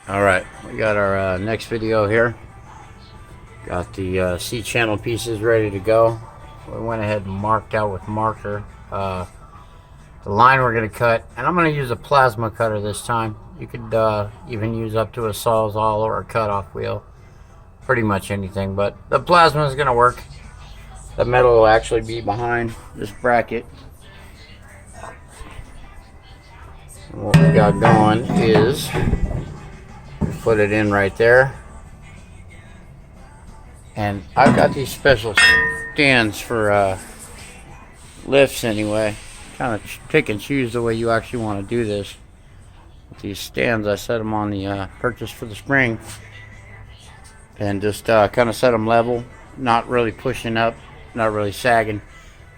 Alright, we got our next video here. Got the C channel pieces ready to go. We went ahead and marked out with marker the line we're going to cut, and I'm going to use a plasma cutter this time. You could even use up to a Sawzall or a cutoff wheel, pretty much anything, but the plasma is going to work. The metal will actually be behind this bracket. And what we got going is put it in right there, and I've got these special stands for lifts anyway. Kind of pick and choose the way you actually want to do this. With these stands, I set them on the purchase for the spring, and just kind of set them level, not really pushing up, not really sagging.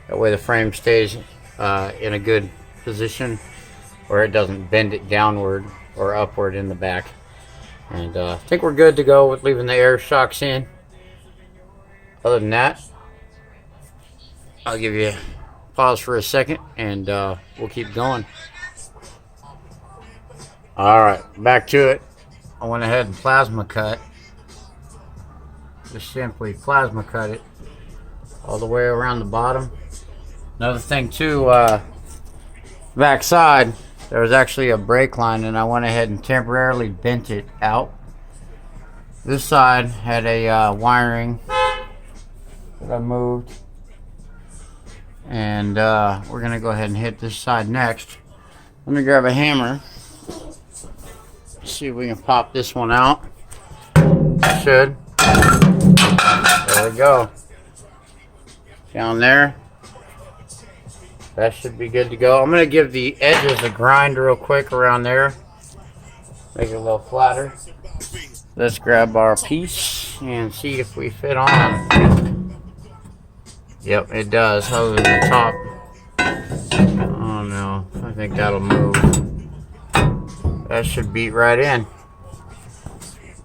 That way the frame stays in a good position, or it doesn't bend it downward or upward in the back. And I think we're good to go with leaving the air shocks in. Other than that, I'll give you a pause for a second, and we'll keep going. Alright, back to it. I went ahead and plasma cut. Just simply plasma cut it all the way around the bottom. Another thing too, back side, there was actually a brake line, and I went ahead and temporarily bent it out. This side had a wiring that I moved, and we're gonna go ahead and hit this side next. Let me grab a hammer, see if we can pop this one out. Should. There we go. Down there. That should be good to go. I'm going to give the edges a grind real quick around there. Make it a little flatter. Let's grab our piece and see if we fit on. Yep, it does, other than the top. Oh no, I think that'll move. That should beat right in.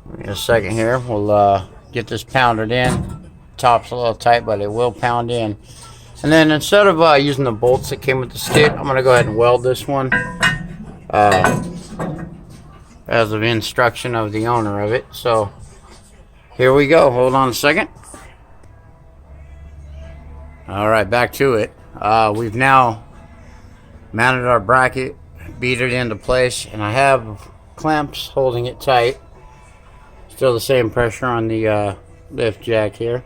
Give me a second here. We'll get this pounded in. Top's a little tight, but it will pound in. And then instead of using the bolts that came with the stick, I'm going to go ahead and weld this one as of instruction of the owner of it. So here we go. Hold on a second. Alright, back to it. We've now mounted our bracket, beat it into place, and I have clamps holding it tight. Still the same pressure on the lift jack here.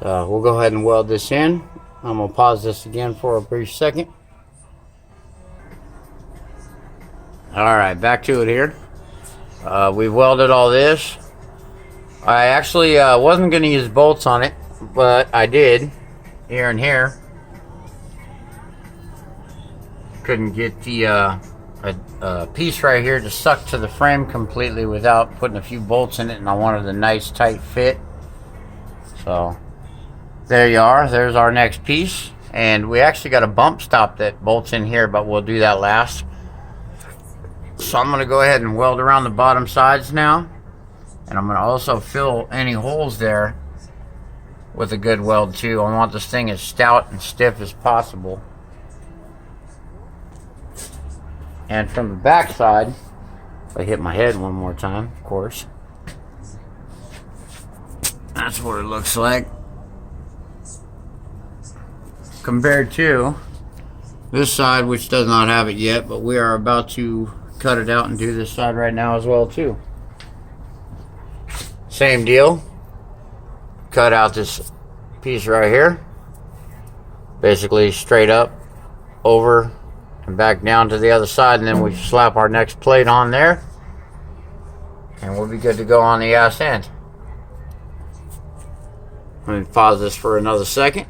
So we'll go ahead and weld this in. I'm going to pause this again for a brief second. Alright, back to it here. We've welded all this. I actually wasn't going to use bolts on it, but I did here and here. Couldn't get the a piece right here to suck to the frame completely without putting a few bolts in it, and I wanted a nice tight fit. So there you are. There's our next piece, and we actually got a bump stop that bolts in here, but we'll do that last. So I'm going to go ahead and weld around the bottom sides now, and I'm going to also fill any holes there with a good weld too. I want this thing as stout and stiff as possible. And from the back side, I hit my head one more time, of course. That's what it looks like. Compared to this side, which does not have it yet, but we are about to cut it out and do this side right now as well too. Same deal. Cut out this piece right here. Basically straight up, over, and back down to the other side, and then we slap our next plate on there, and we'll be good to go on the ass end. Let me pause this for another second.